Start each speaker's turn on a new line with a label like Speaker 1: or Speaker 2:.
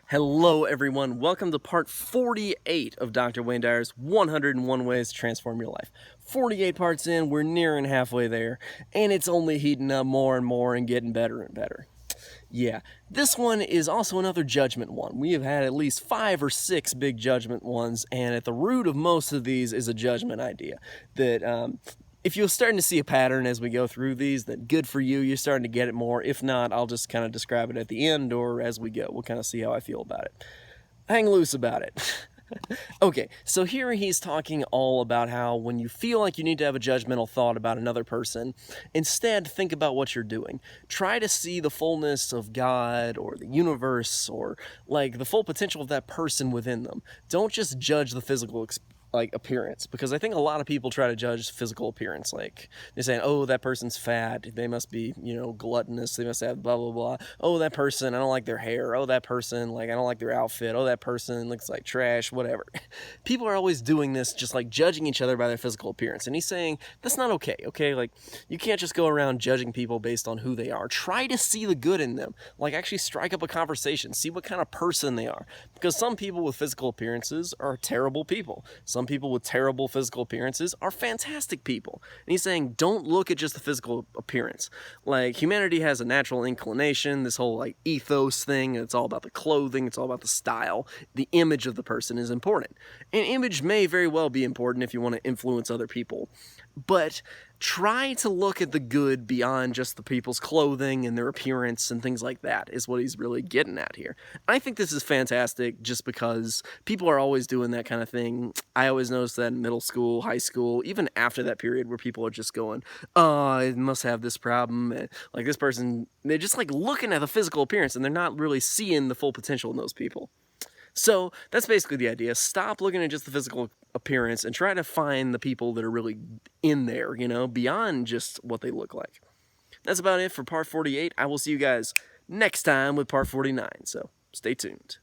Speaker 1: Hello everyone, welcome to part 48 of Dr. Wayne Dyer's 101 Ways to Transform Your Life. 48 parts in, we're nearing halfway there, and it's only heating up more and more and getting better and better. Yeah, this one is also another judgment one. We have had at least 5 or 6 big judgment ones, and at the root of most of these is a judgment idea that if you're starting to see a pattern as we go through these, then good for you. You're starting to get it more. If not, I'll just kind of describe it at the end or as we go. We'll kind of see how I feel about it. Hang loose about it. Okay, so here he's talking all about how when you feel like you need to have a judgmental thought about another person, instead think about what you're doing. Try to see the fullness of God or the universe or like the full potential of that person within them. Don't just judge the physical appearance, because I think a lot of people try to judge physical appearance. Like they're saying, oh, that person's fat, they must be, gluttonous, they must have blah blah blah. Oh, that person, I don't like their hair. Oh, that person, like I don't like their outfit. Oh, that person looks like trash, whatever. People are always doing this, just like judging each other by their physical appearance, and he's saying that's not okay. Like you can't just go around judging people based on who they are. Try to see the good in them. Like actually strike up a conversation, see what kind of person they are, because some people with physical appearances are terrible people. Some people with terrible physical appearances are fantastic people. And he's saying, don't look at just the physical appearance. Like, humanity has a natural inclination, this whole, ethos thing. It's all about the clothing. It's all about the style. The image of the person is important. An image may very well be important if you want to influence other people. But try to look at the good beyond just the people's clothing and their appearance and things like that is what he's really getting at here. I think this is fantastic just because people are always doing that kind of thing. I always notice that in middle school, high school, even after that period where people are just going, oh, I must have this problem. And, like this person, they're just like looking at the physical appearance and they're not really seeing the full potential in those people. So that's basically the idea. Stop looking at just the physical appearance and try to find the people that are really in there, beyond just what they look like. That's about it for part 48. I will see you guys next time with part 49, so stay tuned.